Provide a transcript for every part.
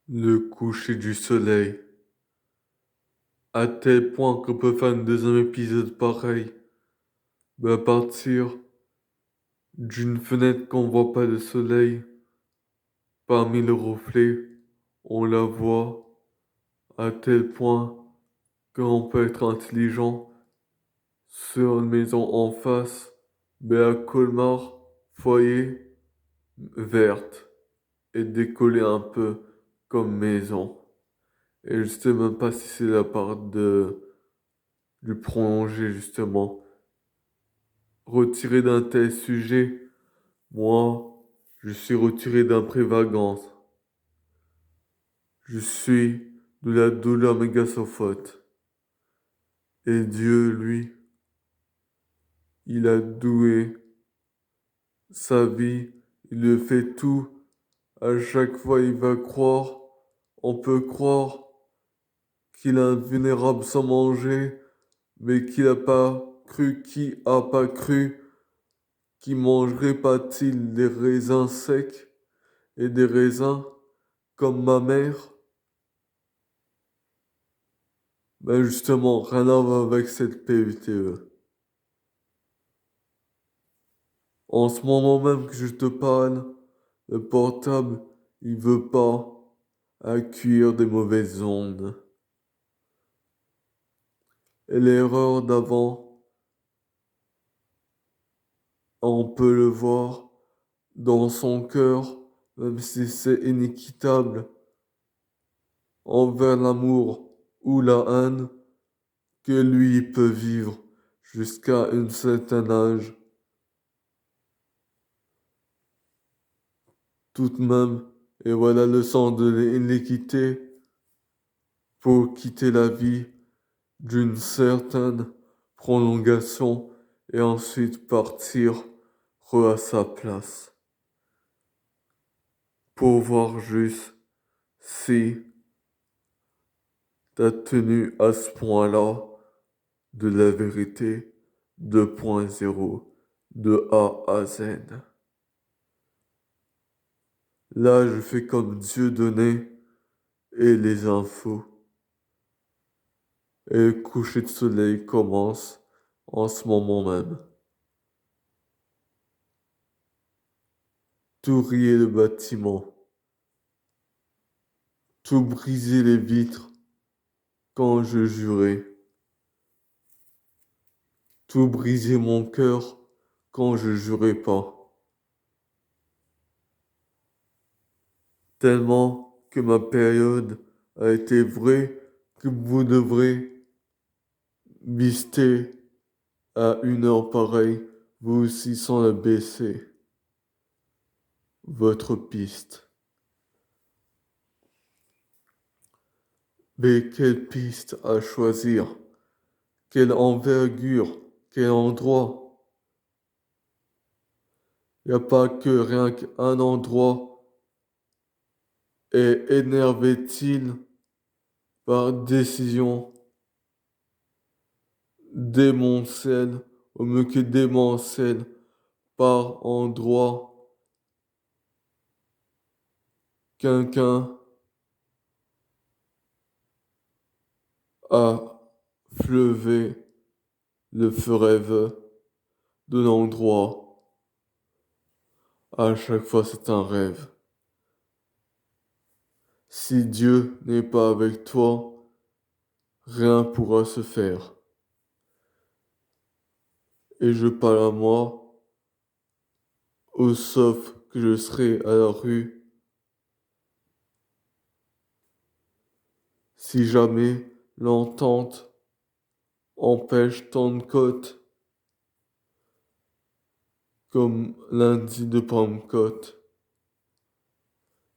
Le coucher du soleil. À tel point qu'on peut faire un deuxième épisode pareil. Mais à partir d'une fenêtre qu'on voit pas le soleil, parmi le reflet, on la voit à tel point qu'on peut être intelligent sur une maison en face, mais à Colmar, foyer verte et décollé un peu comme maison. Et je sais même pas si c'est la part du prolongé justement. Retiré d'un tel sujet, moi, je suis retiré d'un prévagance. Je suis de la douleur mégasophote. Et Dieu, lui, il a doué sa vie, il le fait tout. À chaque fois, il va croire, on peut croire qu'il est invulnérable sans manger, mais qu'il a pas cru, qui a pas cru, qui mangerait pas-il des raisins secs et des raisins comme ma mère? Ben justement, rien à voir avec cette PUTE. En ce moment même que je te parle, le portable, il veut pas accueillir des mauvaises ondes. Et l'erreur d'avant, on peut le voir dans son cœur, même si c'est inéquitable envers l'amour ou la haine que lui peut vivre jusqu'à un certain âge. Tout de même, et voilà le sens de l'iniquité pour quitter la vie d'une certaine prolongation et ensuite partir à sa place pour voir juste si t'as tenu à ce point-là de la vérité 2.0 de A à Z. Là, je fais comme Dieu donnait et les infos. Et le coucher de soleil commence en ce moment même. Tout rier le bâtiment, tout briser les vitres quand je jurais, tout briser mon cœur quand je jurais pas. Tellement que ma période a été vraie que vous devrez bister à une heure pareille, vous aussi sans la baisser. Votre piste. Mais quelle piste à choisir? Quelle envergure? Quel endroit? Y a pas que rien qu'un endroit. Et énervé-t-il par décision démentielle, au mieux que démentielle, par endroit, quelqu'un a fleuvé le feu rêve de l'endroit. À chaque fois, c'est un rêve. Si Dieu n'est pas avec toi, rien pourra se faire. Et je parle à moi, au sauf que je serai à la rue, si jamais l'entente empêche tant de côtes, comme lundi de Pentecôte.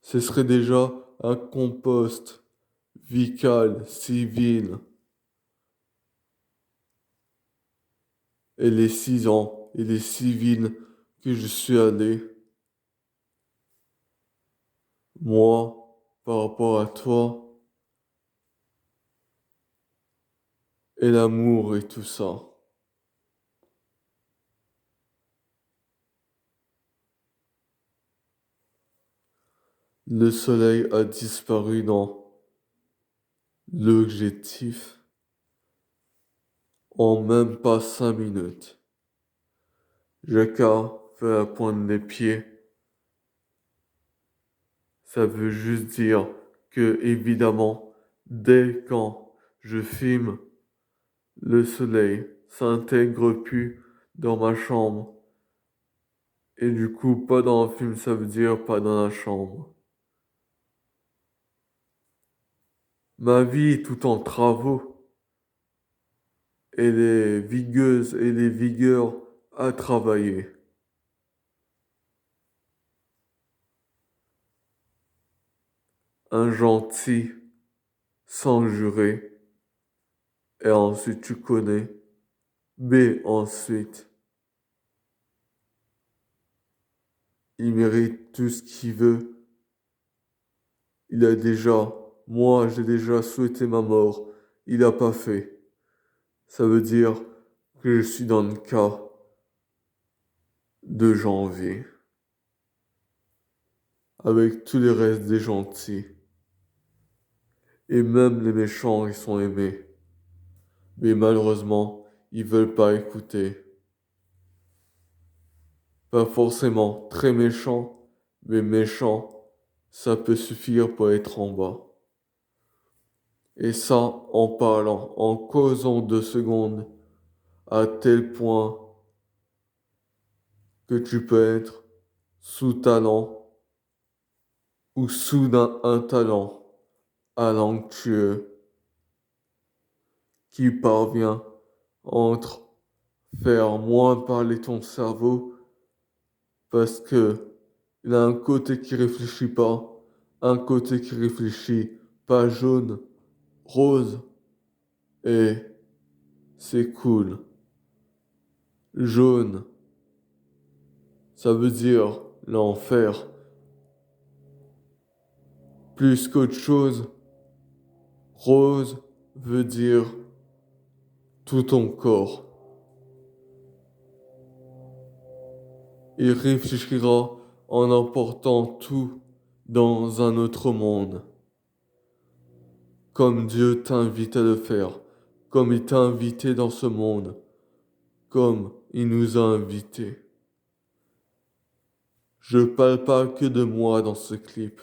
Ce serait déjà un compost vical, civil. Et les 6 ans et les civils que je suis allé, moi, par rapport à toi, et l'amour et tout ça. Le soleil a disparu dans l'objectif en même pas 5 minutes. Jacquard fait la pointe des pieds. Ça veut juste dire que, évidemment, dès quand je filme, le soleil s'intègre plus dans ma chambre. Et du coup, pas dans le film, ça veut dire pas dans la chambre. Ma vie est tout en travaux. Et les vigueuses et les vigueurs à travailler. Un gentil sans jurer. Et ensuite tu connais. B ensuite. Il mérite tout ce qu'il veut. Il a déjà, moi j'ai déjà souhaité ma mort. Il n'a pas fait. Ça veut dire que je suis dans le cas de janvier. Avec tous les restes des gentils. Et même les méchants, ils sont aimés. Mais malheureusement, ils veulent pas écouter. Pas forcément très méchants, mais méchants, ça peut suffire pour être en bas. Et ça, en parlant, en causant 2 secondes, à tel point que tu peux être sous talent ou sous un talent talentueux qui parvient entre faire moins parler ton cerveau parce que il a un côté qui réfléchit pas, un côté qui réfléchit pas jaune, rose et c'est cool. Jaune, ça veut dire l'enfer. Plus qu'autre chose, rose veut dire tout ton corps. Il réfléchira en emportant tout dans un autre monde, comme Dieu t'invite à le faire, comme il t'a invité dans ce monde, comme il nous a invités. Je parle pas que de moi dans ce clip,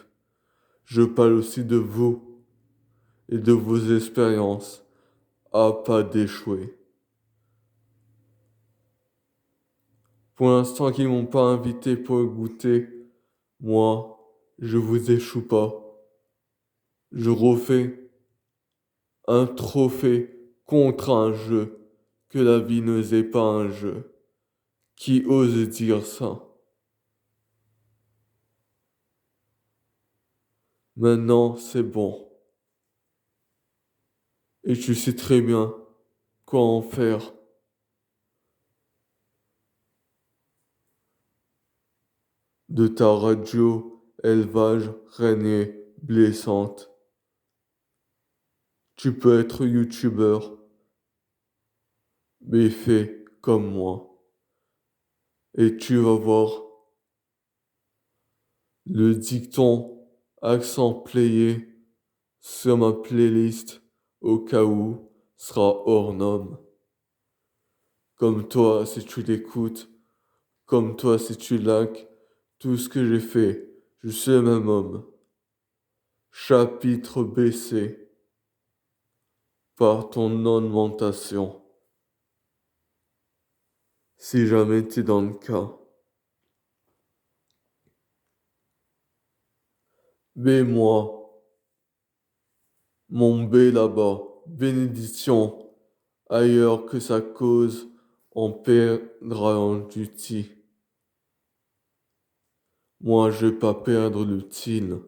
je parle aussi de vous et de vos expériences à pas d'échouer. Pour l'instant qu'ils m'ont pas invité pour goûter, moi, je vous échoue pas. Je refais un trophée contre un jeu, que la vie n'est pas un jeu. Qui ose dire ça? Maintenant, c'est bon. Et tu sais très bien quoi en faire. De ta radio, élevage, raignée, blessante. Tu peux être youtubeur, mais fais comme moi. Et tu vas voir le dicton accent playé sur ma playlist au cas où sera hors norme. Comme toi si tu l'écoutes, comme toi si tu likes tout ce que j'ai fait, je suis le même homme. Chapitre baissé par ton augmentation. Si jamais t'es dans le cas. Mais moi, mon B là-bas, bénédiction, ailleurs que sa cause, on perdra en duty. Moi, je vais pas perdre l'utile.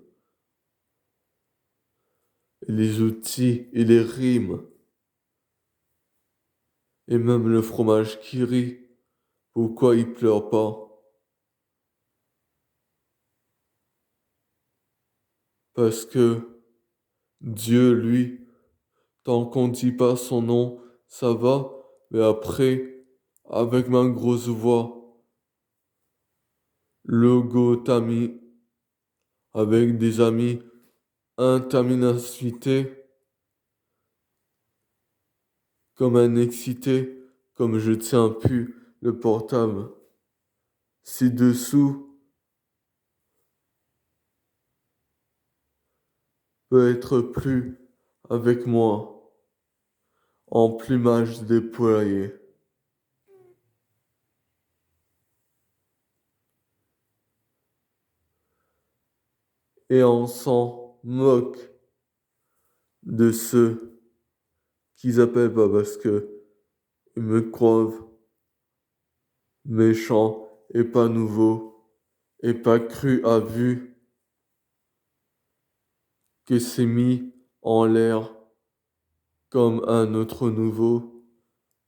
Les outils et les rimes. Et même le fromage qui rit. Pourquoi il pleure pas? Parce que Dieu, lui, tant qu'on dit pas son nom, ça va. Mais après, avec ma grosse voix, logotami, avec des amis interminacités, comme un excité, comme je tiens plus le portable. Ci-dessous peut être plus avec moi, en plumage déployé. Et on s'en moque de ceux qu'ils appellent pas parce que ils me croient méchant et pas nouveau et pas cru à vue que c'est mis en l'air comme un autre nouveau,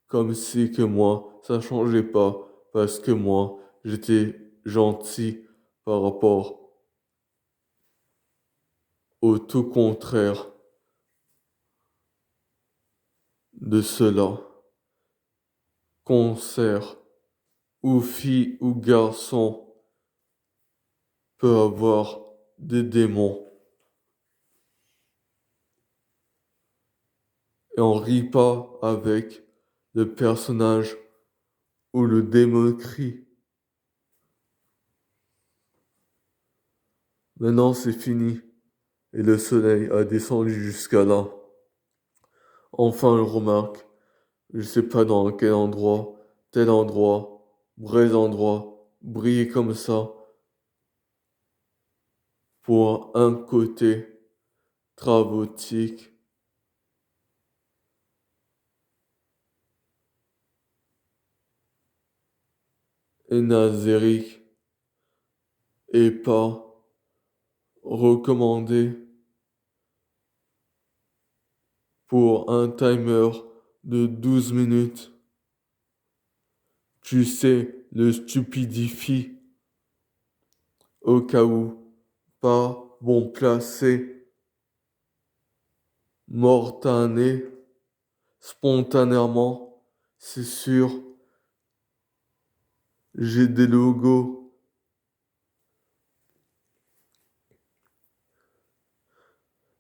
comme si que moi ça changeait pas parce que moi j'étais gentil par rapport au tout contraire de cela. Concert ou fille ou garçon peut avoir des démons. Et on rit pas avec le personnage ou le démon crie. Maintenant c'est fini et le soleil a descendu jusqu'à là. Enfin je remarque, je sais pas dans quel endroit, tel endroit, vrai endroit, briller comme ça pour un côté travautique et nazérique et pas recommandé pour un timer de 12 minutes. Tu sais, le stupidifie au cas où pas bon placé, mortané, spontanément, c'est sûr, j'ai des logos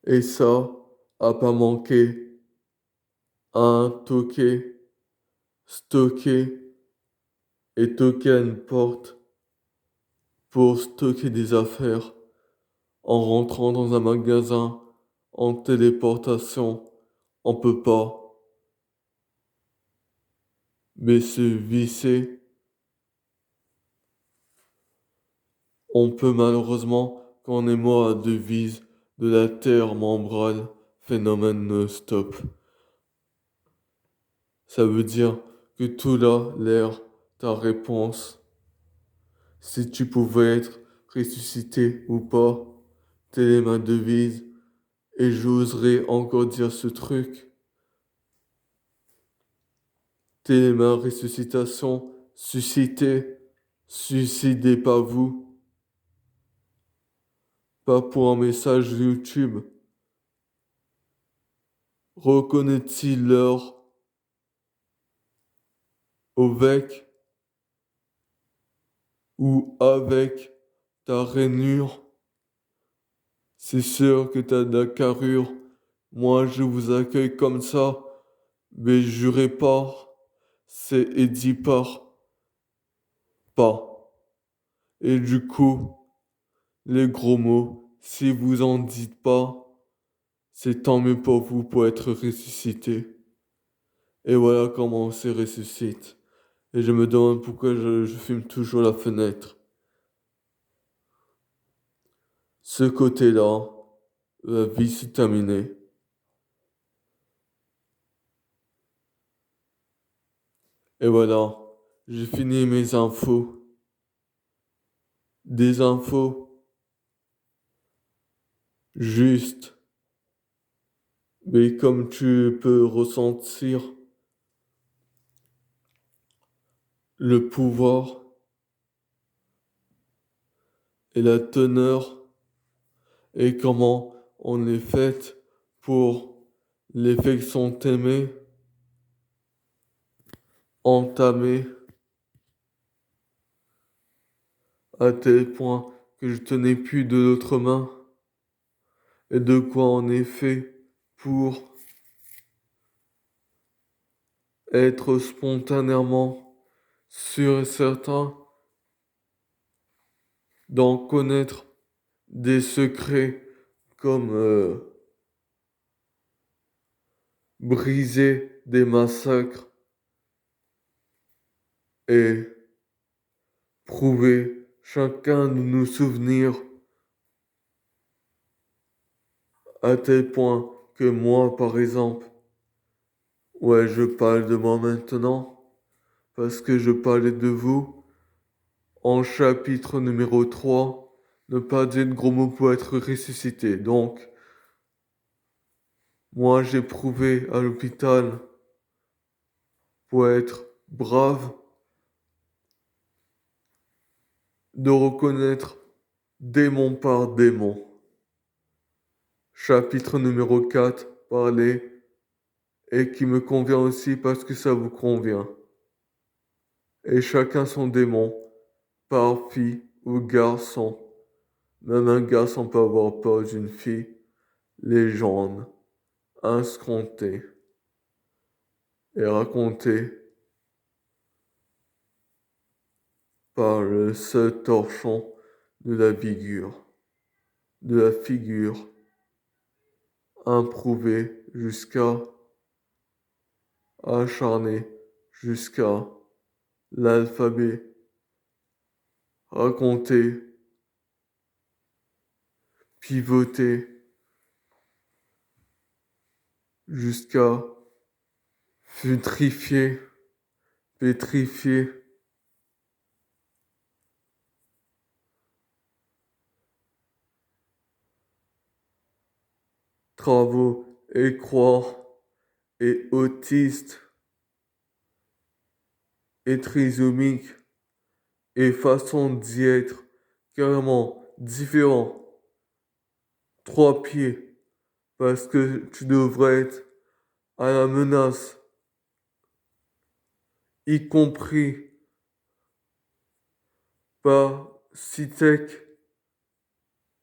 et ça a pas manqué un toqué, stocké et token porte pour stocker des affaires en rentrant dans un magasin en téléportation. On peut pas, mais se visser, on peut malheureusement quand on est mort à devise de la terre membrale, phénomène non-stop. Ça veut dire que tout là, l'air, ta réponse, si tu pouvais être ressuscité ou pas, telle est ma devise, et j'oserais encore dire ce truc. Telle est ma ressuscitation, suscitée, suicidez pas vous, pas pour un message YouTube. Reconnaît-il l'heure avec ou avec ta rainure? C'est sûr que t'as de la carrure. Moi, je vous accueille comme ça, mais jurez pas, c'est Édipar, pas. Et du coup, les gros mots, si vous en dites pas, c'est tant mieux pour vous pour être ressuscité. Et voilà comment on se ressuscite. Et je me demande pourquoi je fume toujours la fenêtre. Ce côté-là, la vie s'est terminée. Et voilà, j'ai fini mes infos. Des infos justes. Mais comme tu peux ressentir le pouvoir et la teneur et comment on est fait pour les faits qui sont aimés, entamés, à tel point que je tenais plus de l'autre main, et de quoi en effet pour être spontanément sûr et certain d'en connaître des secrets comme briser des massacres et prouver chacun de nos souvenirs à tel point que moi, par exemple, ouais, je parle de moi maintenant parce que je parlais de vous en chapitre numéro 3, ne pas dire de gros mots pour être ressuscité. Donc, moi, j'ai prouvé à l'hôpital pour être brave de reconnaître démon par démon. Chapitre numéro 4, parler, et qui me convient aussi parce que ça vous convient. Et chacun son démon, par fille ou garçon. Même un garçon peut avoir peur d'une fille. Légende, escomptée et racontée par le seul torchon de la figure, improuvé jusqu'à acharné, jusqu'à l'alphabet, raconté, pivoté, jusqu'à futrifié, pétrifié, travaux et croire, et autiste, et trisomique, et façon d'y être carrément différent. 3 pieds, parce que tu devrais être à la menace, y compris par CITEC.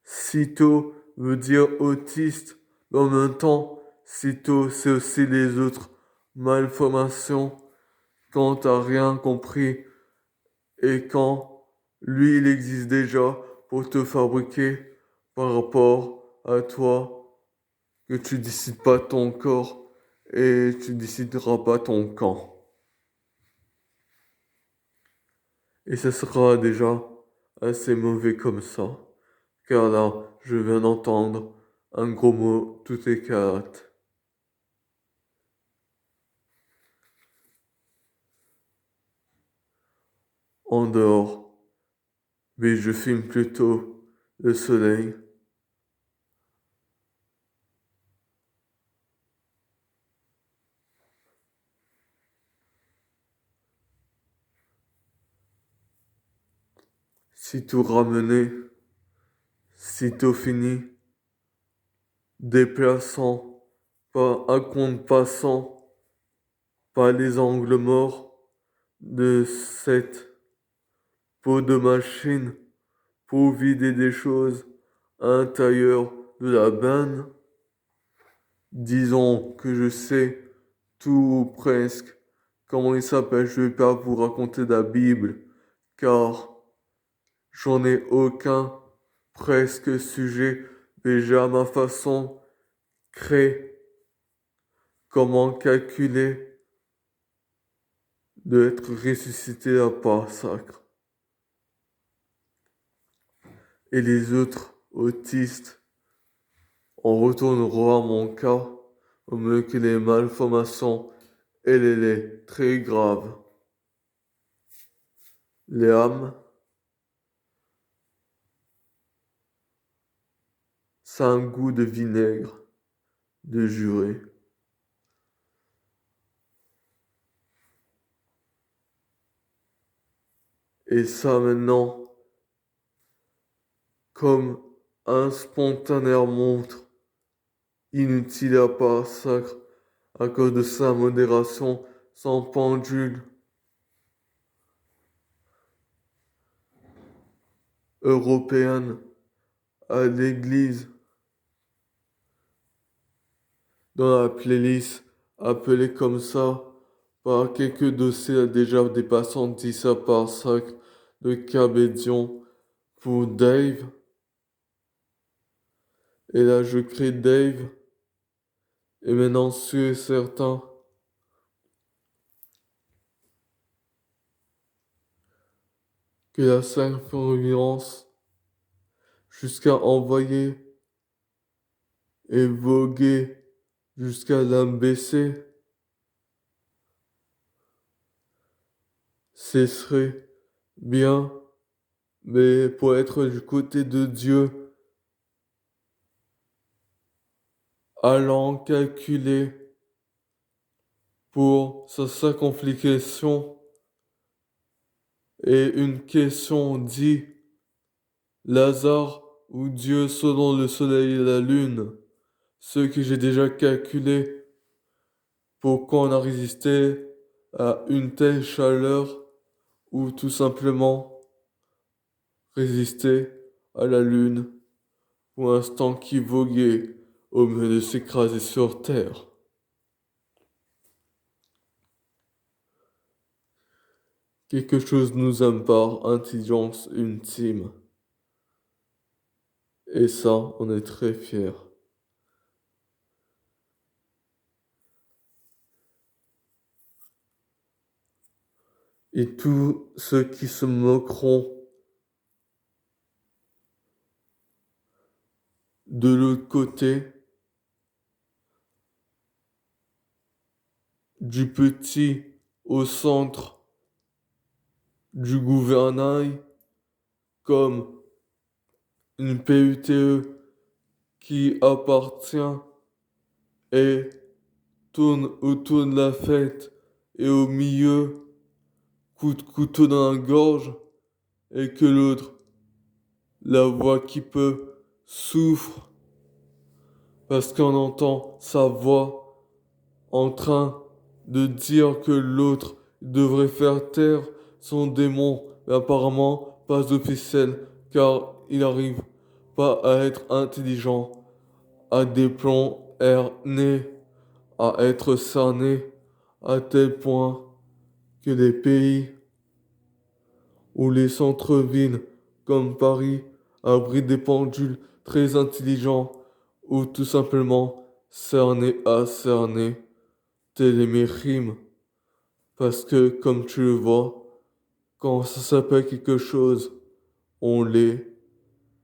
CITO veut dire autiste, mais en même temps, CITO, c'est aussi les autres malformations quand t'as rien compris et quand lui, il existe déjà pour te fabriquer par rapport à toi, que tu décides pas ton corps et tu décideras pas ton camp. Et ce sera déjà assez mauvais comme ça, car là, je viens d'entendre un gros mot tout écarlate. En dehors, mais je filme plutôt le soleil. Sitôt ramené, sitôt fini, déplaçant, pas un compte passant, pas les angles morts de cette peau de machine pour vider des choses à l'intérieur de la banne. Disons que je sais tout ou presque comment il s'appelle. Je vais pas vous raconter la Bible, car j'en ai aucun presque sujet, mais j'ai à ma façon créé comment calculer d'être ressuscité à part sacre. Et les autres autistes, on retournera à mon cas, au mieux que les malformations, elle est très grave. Les âmes, ça a un goût de vinaigre, de juré. Et ça maintenant, comme un spontané montre, inutile à part sacre, à cause de sa modération sans pendule. européenne à l'église dans la playlist appelée comme ça par quelques dossiers déjà dépassant 10 à par 5 de Cabédion pour Dave. Et là, je crée Dave. Et maintenant, sûr et certain que la circonférence jusqu'à envoyer et voguer jusqu'à l'âme baissée, ce serait bien, mais pour être du côté de Dieu, allant calculer pour sa circonflexion et une question dit Lazare ou Dieu selon le soleil et la lune, ce que j'ai déjà calculé. Pourquoi on a résisté à une telle chaleur ou tout simplement résister à la lune pour un instant qui voguait au mieux de s'écraser sur terre. Quelque chose nous aime par intelligence ultime. Et ça, on est très fiers. Et tous ceux qui se moqueront de l'autre côté du petit au centre du gouvernail, comme une PUTE qui appartient et tourne autour de la fête et au milieu, coup de couteau dans la gorge, et que l'autre, la voix qui peut, souffre parce qu'on entend sa voix en train de dire que l'autre devrait faire taire son démon, mais apparemment pas officiel, car il n'arrive pas à être intelligent, à des plans nés, à être cerné, à tel point que les pays ou les centres-villes comme Paris abritent des pendules très intelligents ou tout simplement cernés à cerner, tel est mes rimes. Parce que, comme tu le vois, quand ça s'appelle quelque chose, on l'est,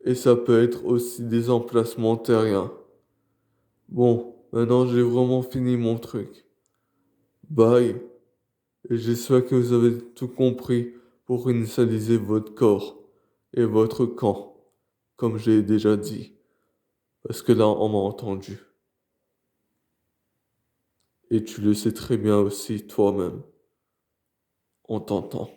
et ça peut être aussi des emplacements terriens. Bon, maintenant j'ai vraiment fini mon truc. Bye, et j'espère que vous avez tout compris pour initialiser votre corps et votre camp, comme j'ai déjà dit, parce que là on m'a entendu. Et tu le sais très bien aussi toi-même, on t'entend.